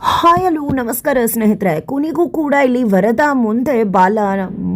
Hi hello ನಮಸ್ಕಾರ ಸ್ನೇಹಿತರೆ. ಕೊನೆಗೂ ಕೂಡ ಇಲ್ಲಿ ವರದ ಮುಂದೆ ಬಾಲ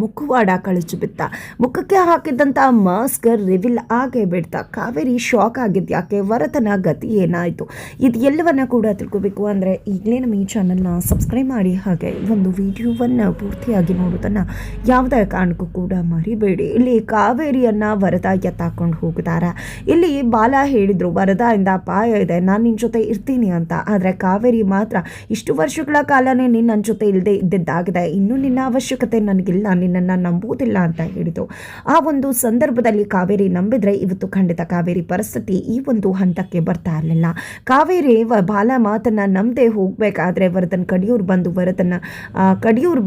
ಮುಖವಾಡ ಕಳಚಿ ಬಿತ್ತ. ಮುಖಕ್ಕೆ ಹಾಕಿದ್ದಂಥ ಮಾಸ್ಕ್ ರಿವಿಲ್ ಆಗೇ ಬಿಡ್ತಾ. ಕಾವೇರಿ ಶಾಕ್ ಆಗಿದ್ದು ಯಾಕೆ, ವರದನ ಗತಿ ಏನಾಯಿತು, ಇದು ಎಲ್ಲವನ್ನ ಕೂಡ ತಿಳ್ಕೋಬೇಕು ಅಂದರೆ ಈಗಲೇ ನಮ್ಮ ಈ ಚಾನಲ್ನ ಸಬ್ಸ್ಕ್ರೈಬ್ ಮಾಡಿ, ಹಾಗೆ ಒಂದು ವಿಡಿಯೋವನ್ನು ಪೂರ್ತಿಯಾಗಿ ನೋಡೋದನ್ನು ಯಾವುದೇ ಕಾರಣಕ್ಕೂ ಕೂಡ ಮರಿಬೇಡಿ. ಇಲ್ಲಿ ಕಾವೇರಿಯನ್ನು ವರದ ಎತ್ತಾಕೊಂಡು ಹೋಗಿದ್ದಾರೆ. ಇಲ್ಲಿ ಬಾಲ ಹೇಳಿದರು ವರದಾಯಿಂದ ಅಪಾಯ ಇದೆ, ನಾನು ನಿನ್ನ ಜೊತೆ ಇರ್ತೀನಿ ಅಂತ. ಆದರೆ ಕಾವೇರಿ ಮಾತ್ರ ಇಷ್ಟು ವರ್ಷಗಳ ಕಾಲನೇ ನಿನ್ನ ನನ್ನ ಜೊತೆ ಇಲ್ಲದೆ ಇದ್ದಿದ್ದಾಗಿದೆ, ಇನ್ನೂ ನಿನ್ನ ಅವಶ್ಯಕತೆ ನನಗಿಲ್ಲ, ನಿನ್ನನ್ನು ನಂಬುವುದಿಲ್ಲ ಅಂತ ಹೇಳಿದರು. ಆ ಒಂದು ಸಂದರ್ಭದಲ್ಲಿ ಕಾವೇರಿ ನಂಬಿದರೆ ಇವತ್ತು ಖಂಡಿತ ಕಾವೇರಿ ಪರಿಸ್ಥಿತಿ ಈ ಒಂದು ಹಂತಕ್ಕೆ ಬರ್ತಾ ಇರಲಿಲ್ಲ. ಕಾವೇರಿ ಬಾಲ ಮಾತನ್ನು ನಂಬದೆ ಹೋಗಬೇಕಾದ್ರೆ ವರದನ್ ಕಡಿಯೂರು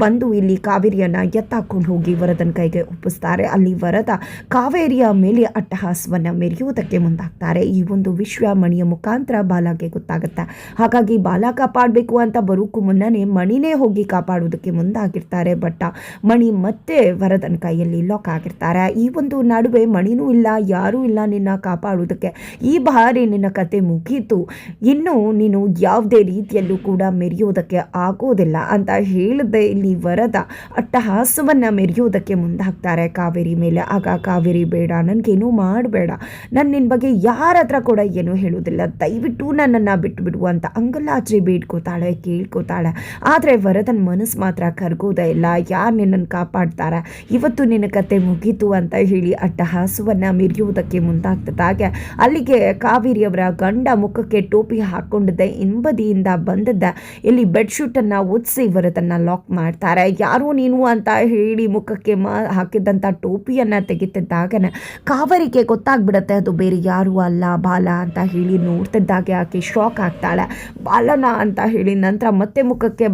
ಬಂದು ಇಲ್ಲಿ ಕಾವೇರಿಯನ್ನು ಎತ್ತಾಕೊಂಡು ಹೋಗಿ ವರದನ್ ಕೈಗೆ ಒಪ್ಪಿಸ್ತಾರೆ. ಅಲ್ಲಿ ವರದ ಕಾವೇರಿಯ ಮೇಲೆ ಅಟ್ಟಹಾಸವನ್ನು ಮೆರೆಯುವುದಕ್ಕೆ ಮುಂದಾಗ್ತಾರೆ. ಈ ಒಂದು ವಿಶ್ವ ಮಣಿಯ ಮುಖಾಂತರ ಬಾಲಾಗೆ ಗೊತ್ತಾಗುತ್ತೆ. ಹಾಗಾಗಿ ಬಾಲ ಕಾಪಾಡಬೇಕು ಅಂತ ಬರೋಕ್ಕೂ ಮುನ್ನನೇ ಮಣಿನೇ ಹೋಗಿ ಕಾಪಾಡೋದಕ್ಕೆ ಮುಂದಾಗಿರ್ತಾರೆ. ಬಟ್ ಮಣಿ ಮತ್ತೆ ವರದನ ಕೈಯಲ್ಲಿ ಲಾಕ್ ಆಗಿರ್ತಾರೆ. ಈ ಒಂದು ನಡುವೆ ಮಣಿನೂ ಇಲ್ಲ, ಯಾರೂ ಇಲ್ಲ ನಿನ್ನ ಕಾಪಾಡೋದಕ್ಕೆ, ಈ ಬಾರಿ ನಿನ್ನ ಕತೆ ಮುಗೀತು, ಇನ್ನು ನೀನು ಯಾವುದೇ ರೀತಿಯಲ್ಲೂ ಕೂಡ ಮೆರೆಯೋದಕ್ಕೆ ಆಗೋದಿಲ್ಲ ಅಂತ ಹೇಳಿದೆ. ಇಲ್ಲಿ ವರದ ಅಟ್ಟಹಾಸವನ್ನು ಮೆರೆಯೋದಕ್ಕೆ ಮುಂದಾಗ್ತಾರೆ ಕಾವೇರಿ ಮೇಲೆ. ಆಗ ಕಾವೇರಿ ಬೇಡ, ನನಗೇನೂ ಮಾಡಬೇಡ, ನಾನು ನಿನ್ನ ಬಗ್ಗೆ ಯಾರ ಹತ್ರ ಕೂಡ ಏನೂ ಹೇಳೋದಿಲ್ಲ, ದಯವಿಟ್ಟು ನನ್ನನ್ನು ಬಿಟ್ಟು ಅಂತ ಅಂಗಲಾಚೆ ಬೇಡ್ಕೋತಾಳೆ, ಕೇಳ್ಕೋತಾಳೆ. ಆದರೆ ವರದನ್ ಮನಸ್ಸು ಮಾತ್ರ ಕರ್ಗೋದೇ ಇಲ್ಲ. ಯಾರು ನಿನ್ನನ್ನು ಕಾಪಾಡ್ತಾರೆ, ಇವತ್ತು ನಿನ್ನ ಕತೆ ಮುಗೀತು ಅಂತ ಹೇಳಿ ಅಟ್ಟಹಾಸವನ್ನು ಮೆರೆಯುವುದಕ್ಕೆ ಮುಂದಾಗ್ತದಾಗೆ ಅಲ್ಲಿಗೆ ಕಾವೇರಿಯವರ ಗಂಡ ಮುಖಕ್ಕೆ ಟೋಪಿ ಹಾಕ್ಕೊಂಡಿದ್ದೆ ಹಿಂಬದಿಯಿಂದ ಬಂದದ್ದ ಇಲ್ಲಿ ಬೆಡ್ಶೀಟನ್ನು ಒದಿಸಿ ವರದನ್ನು ಲಾಕ್ ಮಾಡ್ತಾರೆ. ಯಾರು ನೀನು ಅಂತ ಹೇಳಿ ಮುಖಕ್ಕೆ ಹಾಕಿದ್ದಂಥ ಟೋಪಿಯನ್ನು ತೆಗಿತಿದ್ದಾಗನೆ ಕಾವೇರಿಗೆ ಗೊತ್ತಾಗ್ಬಿಡುತ್ತೆ ಅದು ಬೇರೆ ಯಾರು ಅಲ್ಲ ಬಾಲ ಅಂತ ಹೇಳಿ. ನೋಡ್ತಿದ್ದಾಗೆ ಆಕೆ ಶಾಕ್ ಆಗ್ತಾಳೆ. ಬಾಲನ ಅಂತ ಹೇಳಿ ನಂತರ ಮತ್ತೆ ಮುಖಕ್ಕೆ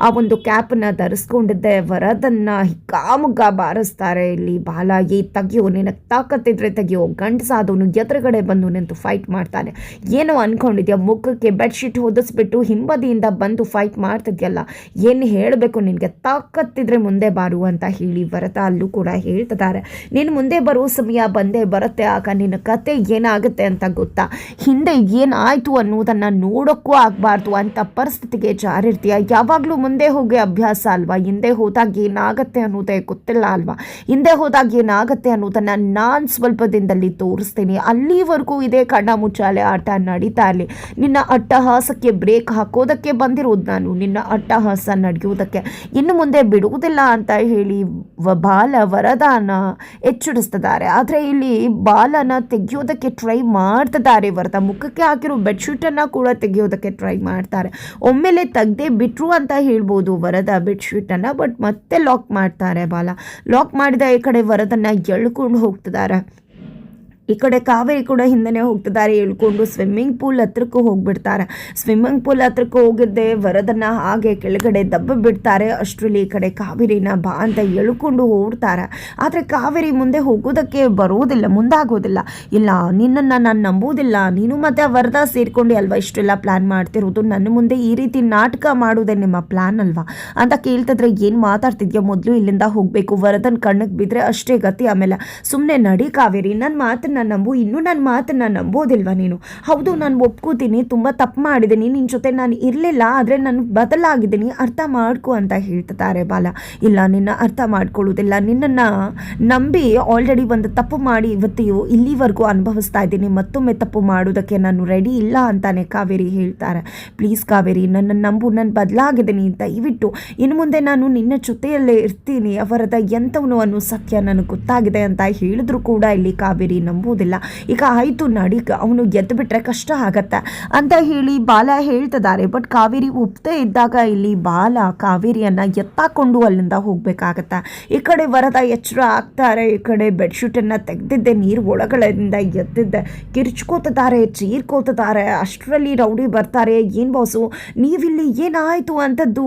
ಆ ಒಂದು ಕ್ಯಾಪನ್ನು ಧರಿಸ್ಕೊಂಡಿದ್ದೆ ವರದನ್ನ ಹಿಗ್ಗಾಮುಗ್ಗ ಬಾರಿಸ್ತಾರೆ. ಇಲ್ಲಿ ಬಾಲ ತೆಗಿಯೋ, ನಿನಗೆ ತಾಕತ್ತಿದ್ರೆ ತೆಗಿಯೋ, ಗಂಡಸಾದವನು ಎದುರುಗಡೆ ಬಂದು ನಿಂತು ಫೈಟ್ ಮಾಡ್ತಾನೆ. ಏನೋ ಅನ್ಕೊಂಡಿದ್ಯಾ, ಮುಖಕ್ಕೆ ಬೆಡ್ಶೀಟ್ ಹೊದಿಸ್ಬಿಟ್ಟು ಹಿಂಬದಿಯಿಂದ ಬಂದು ಫೈಟ್ ಮಾಡ್ತಿದ್ಯಲ್ಲ, ಏನು ಹೇಳಬೇಕು, ನಿನಗೆ ತಾಕತ್ತಿದ್ರೆ ಮುಂದೆ ಬಾರು ಅಂತ ಹೇಳಿ ವರದ ಅಲ್ಲೂ ಕೂಡ ಹೇಳ್ತಿದ್ದಾರೆ. ನೀನು ಮುಂದೆ ಬರೋ ಸಮಯ ಬಂದೇ ಬರುತ್ತೆ, ಆಗ ನಿನ್ನ ಕತೆ ಏನಾಗುತ್ತೆ ಅಂತ ಗೊತ್ತಾ, ಹಿಂದೆ ಏನಾಯಿತು ಅನ್ನೋದನ್ನು ನೋಡೋಕ್ಕೂ ಆಗಬಾರ್ದು ಅಂತ ಪರಿಸ್ಥಿತಿಗೆ ಜಾರಿರ್ತೀಯ. ಯಾವಾಗಲೂ ಮುಂದೆ ಹೋಗಿ ಅಭ್ಯಾಸ ಅಲ್ವಾ, ಹಿಂದೆ ಹೋದಾಗ ಏನಾಗುತ್ತೆ ಅನ್ನೋದೇ ಗೊತ್ತಿಲ್ಲ ಅಲ್ವಾ, ಹಿಂದೆ ಹೋದಾಗ ಏನಾಗುತ್ತೆ ಅನ್ನೋದನ್ನು ನಾನು ಸ್ವಲ್ಪ ದಿನದಲ್ಲಿ ತೋರಿಸ್ತೀನಿ. ಅಲ್ಲಿವರೆಗೂ ಇದೇ ಕಣ್ಣ ಮುಚ್ಚಾಲೆ ಆಟ ನಡೀತಾ ಇರಲಿ. ನಿನ್ನ ಅಟ್ಟಹಾಸಕ್ಕೆ ಬ್ರೇಕ್ ಹಾಕೋದಕ್ಕೆ ಬಂದಿರೋದು ನಾನು, ನಿನ್ನ ಅಟ್ಟಹಾಸ ನಡೆಯೋದಕ್ಕೆ ಇನ್ನು ಮುಂದೆ ಬಿಡುವುದಿಲ್ಲ ಅಂತ ಹೇಳಿ ಬಾಲ ವರದಾನ ಎಚ್ಚರಿಸ್ತಿದ್ದಾರೆ. ಆದರೆ ಇಲ್ಲಿ ಬಾಲನ ತೆಗೆಯೋದಕ್ಕೆ ಟ್ರೈ ಮಾಡ್ತಿದ್ದಾರೆ. ವರದ ಮುಖಕ್ಕೆ ಹಾಕಿರೋ ಬೆಡ್ಶೀಟನ್ನು ಕೂಡ ತೆಗೆಯೋದಕ್ಕೆ ಟ್ರೈ ಮಾಡ್ತಾರೆ. ಒಮ್ಮೆಲೆ ತೆಗ್ದೇ ಬಿಟ್ರು ಅಂತ ಹೇಳ್ಬೋದು ವರದ ಬೆಡ್ಶೀಟನ್ನು, ಬಟ್ ಮತ್ತೆ ಲಾಕ್ ಮಾಡ್ತಾರೆ ಬಾಲ. ಲಾಕ್ ಮಾಡಿದ ಈ ಕಡೆ ವರದನ್ನು ಎಳ್ಕೊಂಡು ಹೋಗ್ತಿದ್ದಾರೆ. ಈ ಕಡೆ ಕಾವೇರಿ ಕೂಡ ಹಿಂದೆನೇ ಹೋಗ್ತಿದ್ದಾರೆ ಹೇಳ್ಕೊಂಡು. ಸ್ವಿಮ್ಮಿಂಗ್ ಪೂಲ್ ಹತ್ರಕ್ಕೂ ಹೋಗ್ಬಿಡ್ತಾರೆ. ಸ್ವಿಮ್ಮಿಂಗ್ ಪೂಲ್ ಹತ್ರಕ್ಕೆ ಹೋಗಿದ್ದೆ ವರದನ್ನು ಹಾಗೆ ಕೆಳಗಡೆ ದಬ್ಬ ಬಿಡ್ತಾರೆ. ಅಷ್ಟರಲ್ಲಿ ಈ ಕಡೆ ಕಾವೇರಿನ ಬಾ ಅಂತ ಎಳ್ಕೊಂಡು ಓಡ್ತಾರೆ. ಆದರೆ ಕಾವೇರಿ ಮುಂದೆ ಹೋಗೋದಕ್ಕೆ ಬರೋದಿಲ್ಲ, ಮುಂದಾಗೋದಿಲ್ಲ. ಇಲ್ಲ, ನಿನ್ನನ್ನು ನಾನು ನಂಬೋದಿಲ್ಲ, ನೀನು ಮತ್ತು ವರದ ಸೇರ್ಕೊಂಡು ಅಲ್ವಾ ಇಷ್ಟೆಲ್ಲ ಪ್ಲ್ಯಾನ್ ಮಾಡ್ತಿರೋದು, ನನ್ನ ಮುಂದೆ ಈ ರೀತಿ ನಾಟಕ ಮಾಡೋದೇ ನಿಮ್ಮ ಪ್ಲ್ಯಾನ್ ಅಲ್ವಾ ಅಂತ ಕೇಳ್ತಿದ್ರೆ, ಏನು ಮಾತಾಡ್ತಿದ್ಯಾ, ಮೊದಲು ಇಲ್ಲಿಂದ ಹೋಗಬೇಕು, ವರದನ್ ಕಣ್ಣಿಗೆ ಬಿದ್ದರೆ ಅಷ್ಟೇ ಗತಿ, ಆಮೇಲೆ ಸುಮ್ಮನೆ ನಡಿ ಕಾವೇರಿ, ನನ್ನ ಮಾತನ್ನು ನಂಬು, ಇನ್ನೂ ನನ್ನ ಮಾತನ್ನು ನಂಬೋದಿಲ್ವಾ ನೀನು? ಹೌದು, ನಾನು ಒಪ್ಕೋತೀನಿ, ತುಂಬ ತಪ್ಪು ಮಾಡಿದ್ದೀನಿ, ನಿನ್ನ ಜೊತೆ ನಾನು ಇರಲಿಲ್ಲ, ಆದರೆ ನಾನು ಬದಲಾಗಿದ್ದೀನಿ, ಅರ್ಥ ಮಾಡ್ಕೊ ಅಂತ ಹೇಳ್ತಿದ್ದಾರೆ ಬಾಲ. ಇಲ್ಲ, ನಿನ್ನ ಅರ್ಥ ಮಾಡ್ಕೊಳ್ಳೋದಿಲ್ಲ, ನಿನ್ನನ್ನು ನಂಬಿ ಆಲ್ರೆಡಿ ಒಂದು ತಪ್ಪು ಮಾಡಿ ಇವತ್ತಿಯೂ ಇಲ್ಲಿವರೆಗೂ ಅನುಭವಿಸ್ತಾ ಇದ್ದೀನಿ, ಮತ್ತೊಮ್ಮೆ ತಪ್ಪು ಮಾಡೋದಕ್ಕೆ ನಾನು ರೆಡಿ ಇಲ್ಲ ಅಂತಾನೆ ಕಾವೇರಿ ಹೇಳ್ತಾರೆ. ಪ್ಲೀಸ್ ಕಾವೇರಿ, ನನ್ನನ್ನು ನಂಬು, ನಾನು ಬದಲಾಗಿದ್ದೀನಿ, ದಯವಿಟ್ಟು ಇನ್ನು ಮುಂದೆ ನಾನು ನಿನ್ನ ಜೊತೆಯಲ್ಲೇ ಇರ್ತೀನಿ, ಅವರದ ಎಂಥವನು ಅನ್ನೋ ಸತ್ಯ ನನಗೆ ಗೊತ್ತಾಗಿದೆ ಅಂತ ಹೇಳಿದ್ರು ಕೂಡ ಇಲ್ಲಿ ಕಾವೇರಿ ನಂಬುವುದಿಲ್ಲ. ಈಗ ಆಯಿತು ನಡಿ, ಅವನು ಗೆದ್ದು ಬಿಟ್ರೆ ಕಷ್ಟ ಆಗತ್ತೆ ಅಂತ ಹೇಳಿ ಬಾಲ ಹೇಳ್ತಿದ್ದಾರೆ. ಬಟ್ ಕಾವೇರಿ ಒಪ್ಪದೇ ಇದ್ದಾಗ ಇಲ್ಲಿ ಬಾಲ ಕಾವೇರಿಯನ್ನು ಎತ್ತಾಕೊಂಡು ಅಲ್ಲಿಂದ ಹೋಗಬೇಕಾಗತ್ತೆ. ಈ ಕಡೆ ವರದ ಎಚ್ಚರ ಆಗ್ತಾರೆ. ಈ ಕಡೆ ಬೆಡ್ಶೀಟನ್ನು ತೆಗೆದಿದ್ದೆ ನೀರು ಒಳಗಡೆಯಿಂದ ಎದ್ದಿದ್ದೆ ಕಿರ್ಚ್ಕೋತಿದ್ದಾರೆ, ಚೀರ್ಕೋತಿದ್ದಾರೆ. ಅಷ್ಟರಲ್ಲಿ ರೌಡಿ ಬರ್ತಾರೆ. ಏನು ಬಾಸು ನೀವಿಲ್ಲಿ, ಏನಾಯಿತು ಅಂತದ್ದು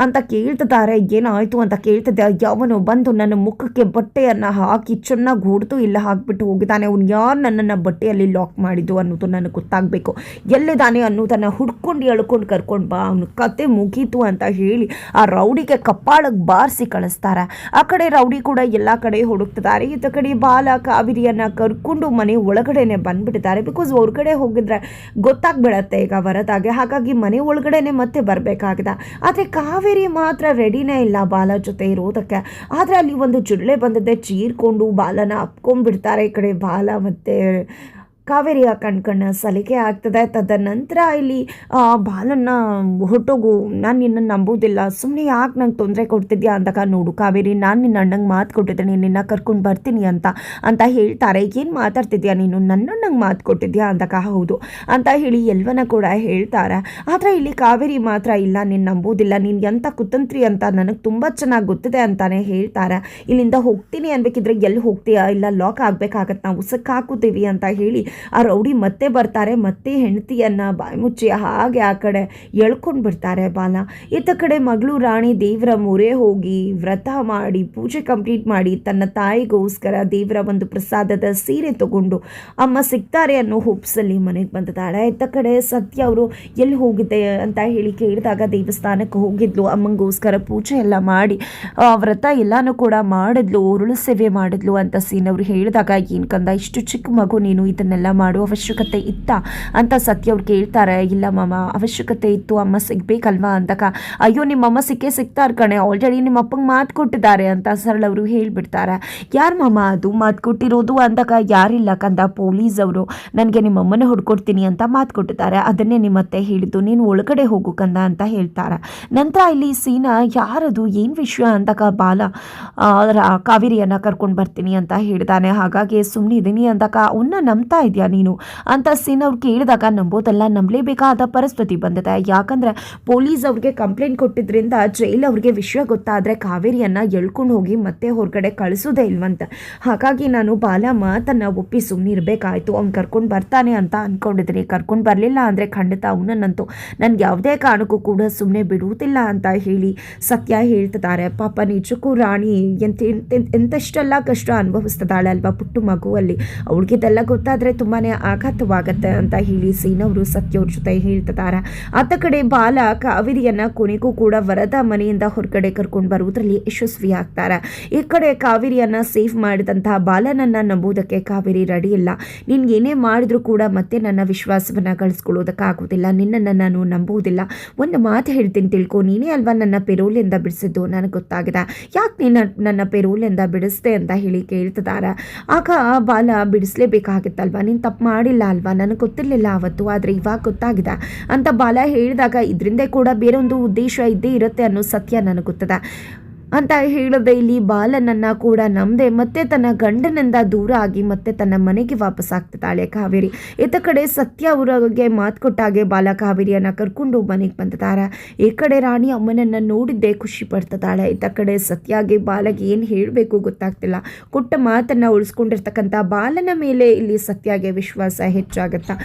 ಅಂತ ಕೇಳ್ತಿದ್ದಾರೆ. ಏನಾಯಿತು ಅಂತ ಕೇಳ್ತಿದ್ದೆ, ಯಾವನು ಬಂದು ನನ್ನ ಮುಖಕ್ಕೆ ಬಟ್ಟೆಯನ್ನು ಹಾಕಿ ಚೆನ್ನಾಗಿ ಹೊಡೆದು ಇಲ್ಲ ಹಾಕ್ಬಿಟ್ಟು ಹೋಗಿದ್ದಾನೆ, ಅವ್ನು ಯಾರು ನನ್ನನ್ನು ಬಟ್ಟೆಯಲ್ಲಿ ಲಾಕ್ ಮಾಡಿದ್ದು ಅನ್ನೋದು ನನಗೆ ಗೊತ್ತಾಗಬೇಕು, ಎಲ್ಲಿದ್ದಾನೆ ಅನ್ನೋದನ್ನು ಹುಡ್ಕೊಂಡು ಎಳ್ಕೊಂಡು ಕರ್ಕೊಂಡು ಬಾ, ಅವನು ಕತೆ ಮುಗೀತು ಅಂತ ಹೇಳಿ ಆ ರೌಡಿಗೆ ಕಪ್ಪಾಳಕ್ಕೆ ಬಾರಿಸಿ ಕಳಿಸ್ತಾರೆ. ಆ ಕಡೆ ರೌಡಿ ಕೂಡ ಎಲ್ಲ ಕಡೆ ಹುಡುಕ್ತಿದ್ದಾರೆ. ಇತ್ತ ಕಡೆ ಬಾಲ ಕಾವೇರಿಯನ್ನು ಕರ್ಕೊಂಡು ಮನೆ ಒಳಗಡೆನೆ ಬಂದ್ಬಿಟ್ಟಿದ್ದಾರೆ. ಬಿಕಾಸ್ ಹೊರಗಡೆ ಹೋಗಿದ್ರೆ ಗೊತ್ತಾಗ್ಬಿಡತ್ತೆ ಈಗ ವರದಾಗೆ, ಹಾಗಾಗಿ ಮನೆ ಒಳಗಡೆನೆ ಮತ್ತೆ ಬರಬೇಕಾಗಿದೆ. ಆದರೆ ಕಾವೇರಿ ಮಾತ್ರ ರೆಡಿನೇ ಇಲ್ಲ ಬಾಲ ಜೊತೆ ಇರೋದಕ್ಕೆ. ಆದರೆ ಅಲ್ಲಿ ಒಂದು ಜುಡ್ಲೆ ಬಂದಿದ್ದೆ, ಚೀರ್ಕೊಂಡು ಬಾಲನ ಅಪ್ಕೊಂಡ್ಬಿಡ್ತಾರೆ. ಈ ಕಡೆ ಬಾಲ ಮತ್ತು ಕಾವೇರಿಯ ಕಣ್ಕಣ್ಣ ಸಲಿಗೆ ಆಗ್ತದೆ. ತದನಂತರ ಇಲ್ಲಿ ಬಾಲನ್ನ ಹೊರಟೋಗು, ನಾನು ನಿನ್ನನ್ನು ನಂಬೋದಿಲ್ಲ, ಸುಮ್ಮನೆ ಯಾಕೆ ನಂಗೆ ತೊಂದರೆ ಕೊಡ್ತಿದ್ಯಾ ಅಂದಾಗ, ನೋಡು ಕಾವೇರಿ, ನಾನು ನಿನ್ನ ಅಣ್ಣಂಗೆ ಮಾತು ಕೊಟ್ಟಿದ್ದೀನಿ ನಿನ್ನ ಕರ್ಕೊಂಡು ಬರ್ತೀನಿ ಅಂತ ಹೇಳ್ತಾರೆ. ಏನು ಮಾತಾಡ್ತಿದ್ಯಾ ನೀನು, ನನ್ನಣ್ಣಂಗೆ ಮಾತು ಕೊಟ್ಟಿದ್ಯಾ ಅಂದಾಗ, ಹೌದು ಅಂತ ಹೇಳಿ ಎಲ್ವನ ಕೂಡ ಹೇಳ್ತಾರೆ. ಆದರೆ ಇಲ್ಲಿ ಕಾವೇರಿ ಮಾತ್ರ ಇಲ್ಲ, ನೀನು ನಂಬೋದಿಲ್ಲ, ನೀನು ಎಂಥ ಕುತಂತ್ರಿ ಅಂತ ನನಗೆ ತುಂಬ ಚೆನ್ನಾಗಿ ಗೊತ್ತಿದೆ ಅಂತಾನೆ ಹೇಳ್ತಾರೆ. ಇಲ್ಲಿಂದ ಹೋಗ್ತೀನಿ ಅನ್ಬೇಕಿದ್ರೆ ಎಲ್ಲಿ ಹೋಗ್ತೀಯಾ, ಇಲ್ಲ ಲಾಕ್ ಆಗಬೇಕಾಗತ್ತೆ, ನಾವು ಸಿಕ್ಕಾಕೋತೀವಿ ಅಂತ ಹೇಳಿ ಆ ರೌಡಿ ಮತ್ತೆ ಬರ್ತಾರೆ. ಮತ್ತೆ ಹೆಂಡತಿಯನ್ನು ಬಾಯಿ ಮುಚ್ಚಿ ಹಾಗೆ ಆ ಕಡೆ ಎಳ್ಕೊಂಡು ಬಿಡ್ತಾರೆ ಬಾಲ. ಇತ್ತ ಕಡೆ ಮಗಳು ರಾಣಿ ದೇವರ ಮೊರೆ ಹೋಗಿ ವ್ರತ ಮಾಡಿ ಪೂಜೆ ಕಂಪ್ಲೀಟ್ ಮಾಡಿ ತನ್ನ ತಾಯಿಗೋಸ್ಕರ ದೇವರ ಒಂದು ಪ್ರಸಾದದ ಸೀರೆ ತಗೊಂಡು ಅಮ್ಮ ಸಿಗ್ತಾರೆ ಅನ್ನೋ ಹೋಪ್ಸಲ್ಲಿ ಮನೆಗೆ ಬಂದಿದ್ದಾಳೆ. ಇತ್ತ ಕಡೆ ಸತ್ಯ ಅವರು ಎಲ್ಲಿ ಹೋಗಿದೆ ಅಂತ ಹೇಳಿ ಕೇಳಿದಾಗ ದೇವಸ್ಥಾನಕ್ಕೆ ಹೋಗಿದ್ಲು, ಅಮ್ಮಂಗೋಸ್ಕರ ಪೂಜೆ ಎಲ್ಲ ಮಾಡಿ ವ್ರತ ಎಲ್ಲನೂ ಕೂಡ ಮಾಡಿದ್ಲು, ಉರುಳು ಸೇವೆ ಮಾಡಿದ್ಲು ಅಂತ ಸೀನವ್ರು ಹೇಳಿದಾಗ, ಏನು ಕಂದ ಇಷ್ಟು ಚಿಕ್ಕ ಮಗು ನೀನು ಇದನ್ನೆಲ್ಲ ಮಾಡೋ ಅವಶ್ಯಕತೆ ಇತ್ತಾ ಅಂತ ಸತ್ಯ ಅವ್ರು ಕೇಳ್ತಾರೆ. ಇಲ್ಲ ಮಾಮ, ಅವಶ್ಯಕತೆ ಇತ್ತು, ಅಮ್ಮ ಸಿಗ್ಬೇಕಲ್ವಾ ಅಂದಾಗ, ಅಯ್ಯೋ ನಿಮ್ಮಮ್ಮ ಸಿಗ್ತಾರೆ ಕಣೆ, ಆಲ್ರೆಡಿ ನಿಮ್ಮ ಅಪ್ಪಂಗೆ ಮಾತು ಕೊಟ್ಟಿದ್ದಾರೆ ಅಂತ ಸರಳ ಅವರು ಹೇಳ್ಬಿಡ್ತಾರೆ. ಯಾರು ಮಾಮ ಅದು ಮಾತು ಕೊಟ್ಟಿರೋದು ಅಂದಾಗ, ಯಾರಿಲ್ಲ ಕಂದ, ಪೊಲೀಸ್ ಅವರು ನನಗೆ ನಿಮ್ಮಮ್ಮನ ಹುಡ್ಕೊಡ್ತೀನಿ ಅಂತ ಮಾತು ಕೊಟ್ಟಿದ್ದಾರೆ, ಅದನ್ನೇ ನಿಮ್ಮತ್ತೆ ಹೇಳಿದ್ದು, ನೀನು ಒಳಗಡೆ ಹೋಗು ಕಂದ ಅಂತ ಹೇಳ್ತಾರೆ. ನಂತರ ಇಲ್ಲಿ ಸೀನಾ ಯಾರದು ಏನು ವಿಷಯ ಅಂದಾಗ, ಬಾಲ ಕಾವೇರಿಯನ್ನು ಕರ್ಕೊಂಡು ಬರ್ತೀನಿ ಅಂತ ಹೇಳಿದಾನೆ, ಹಾಗಾಗಿ ಸುಮ್ಮನೆ ಇದ್ದೀನಿ ಅಂದಾಗ, ಅವನ್ನ ನಂಬ್ತಾ ಇದೆಯಾ ನೀನು ಅಂತ ಸೀನ್ ಅವ್ರು ಕೇಳಿದಾಗ, ನಂಬೋದಲ್ಲ, ನಂಬಲೇಬೇಕಾದ ಪರಿಸ್ಥಿತಿ ಬಂದಿದೆ. ಯಾಕಂದರೆ ಪೊಲೀಸ್ ಅವ್ರಿಗೆ ಕಂಪ್ಲೇಂಟ್ ಕೊಟ್ಟಿದ್ರಿಂದ ಜೈಲ್ ಅವ್ರಿಗೆ ವಿಷಯ ಗೊತ್ತಾದರೆ ಕಾವೇರಿಯನ್ನು ಎಳ್ಕೊಂಡು ಹೋಗಿ ಮತ್ತೆ ಹೊರಗಡೆ ಕಳಿಸೋದೇ ಇಲ್ವಂತೆ. ಹಾಗಾಗಿ ನಾನು ಬಾಲ ಮಾತನ್ನು ಒಪ್ಪಿ ಸುಮ್ಮನೆ ಇರಬೇಕಾಯ್ತು, ಅವ್ನು ಕರ್ಕೊಂಡು ಬರ್ತಾನೆ ಅಂತ ಅಂದ್ಕೊಂಡಿದ್ದೀನಿ. ಕರ್ಕೊಂಡು ಬರಲಿಲ್ಲ ಅಂದರೆ ಖಂಡಿತ ಅವನನ್ನಂತೂ ನನಗೆ ಯಾವುದೇ ಕಾರಣಕ್ಕೂ ಕೂಡ ಸುಮ್ಮನೆ ಬಿಡುವುದಿಲ್ಲ ಅಂತ ಹೇಳಿ ಸತ್ಯ ಹೇಳ್ತಿದ್ದಾರೆ. ಪಾಪ ನಿಜಕ್ಕೂ ರಾಣಿ ಎಂತೆಷ್ಟೆಲ್ಲ ಕಷ್ಟ ಅನುಭವಿಸ್ತಿದ್ದಾಳೆ ಅಲ್ವಾ ಪುಟ್ಟು ಮಗುವಲ್ಲಿ, ಅವ್ಳಿಗಿದೆಲ್ಲ ಗೊತ್ತಾದರೆ ತುಂಬಾ ಆಘಾತವಾಗತ್ತೆ ಅಂತ ಹೇಳಿ ಸೀನವರು ಸತ್ಯವ್ರ ಜೊತೆ ಹೇಳ್ತಿದ್ದಾರೆ. ಆತ ಕಡೆ ಬಾಲ ಕಾವೇರಿಯನ್ನು ಕೊನೆಗೂ ಕೂಡ ವರದ ಮನೆಯಿಂದ ಹೊರಗಡೆ ಕರ್ಕೊಂಡು ಬರುವುದರಲ್ಲಿ ಯಶಸ್ವಿ ಆಗ್ತಾರೆ. ಈ ಕಡೆ ಕಾವೇರಿಯನ್ನು ಸೇಫ್ ಮಾಡಿದಂತಹ ಬಾಲನನ್ನು ನಂಬುವುದಕ್ಕೆ ಕಾವೇರಿ ರೆಡಿ ಇಲ್ಲ. ನೀನು ಏನೇ ಮಾಡಿದ್ರೂ ಕೂಡ ಮತ್ತೆ ನನ್ನ ವಿಶ್ವಾಸವನ್ನು ಗಳಿಸ್ಕೊಳ್ಳೋದಕ್ಕಾಗೋದಿಲ್ಲ, ನಿನ್ನನ್ನು ನಾನು ನಂಬುವುದಿಲ್ಲ. ಒಂದು ಮಾತು ಹೇಳ್ತೀನಿ ತಿಳ್ಕೊ, ನೀನೇ ಅಲ್ವಾ ನನ್ನ ಪೆರೋಲಿಂದ ಬಿಡಿಸಿದ್ದು, ನನಗೆ ಗೊತ್ತಾಗಿದೆ, ಯಾಕೆ ನೀನು ನನ್ನ ಪೆರೋಲಿಂದ ಬಿಡಿಸ್ದೆ ಅಂತ ಹೇಳಿ ಕೇಳ್ತಿದ್ದಾರೆ. ಆಗ ಬಾಲ ಬಿಡಿಸ್ಲೇಬೇಕಾಗಿತ್ತಲ್ವ, ನೀನು ತಪ್ಪು ಮಾಡಿಲ್ಲ ಅಲ್ವಾ, ನನಗೆ ಗೊತ್ತಿರಲಿಲ್ಲ ಅವತ್ತು, ಆದರೆ ಇವಾಗ ಗೊತ್ತಾಗಿದೆ ಅಂತ ಬಾಲ ಹೇಳಿದಾಗ, ಇದರಿಂದ ಕೂಡ ಬೇರೊಂದು ಉದ್ದೇಶ ಇದ್ದೇ ಇರುತ್ತೆ ಅನ್ನೋ ಸತ್ಯ ನನಗೆ ಗೊತ್ತದೆ ಅಂತ ಹೇಳಿದೆ. ಇಲ್ಲಿ ಬಾಲನನ್ನು ಕೂಡ ನಂಬದೆ ಮತ್ತೆ ತನ್ನ ಗಂಡನಿಂದ ದೂರ ಆಗಿ ಮತ್ತೆ ತನ್ನ ಮನೆಗೆ ವಾಪಸ್ ಆಗ್ತಿದ್ದಾಳೆ ಕಾವೇರಿ. ಇತ್ತ ಕಡೆ ಸತ್ಯ ಅವರಿಗೆ ಮಾತು ಕೊಟ್ಟಾಗೆ ಬಾಲ ಕಾವೇರಿಯನ್ನು ಕರ್ಕೊಂಡು ಮನೆಗೆ ಬಂದಿದ್ದಾರೆ. ಈ ಕಡೆ ರಾಣಿ ಅಮ್ಮನನ್ನು ನೋಡಿದ್ದೇ ಖುಷಿ ಪಡ್ತಿದ್ದಾಳೆ. ಇತ್ತ ಕಡೆ ಸತ್ಯಾಗೆ ಬಾಲಗೆ ಏನು ಹೇಳಬೇಕು ಗೊತ್ತಾಗ್ತಿಲ್ಲ. ಕೊಟ್ಟ ಮಾತನ್ನು ಉಳಿಸ್ಕೊಂಡಿರ್ತಕ್ಕಂಥ ಬಾಲನ ಮೇಲೆ ಇಲ್ಲಿ ಸತ್ಯಾಗೆ ವಿಶ್ವಾಸ ಹೆಚ್ಚಾಗತ್ತಾ.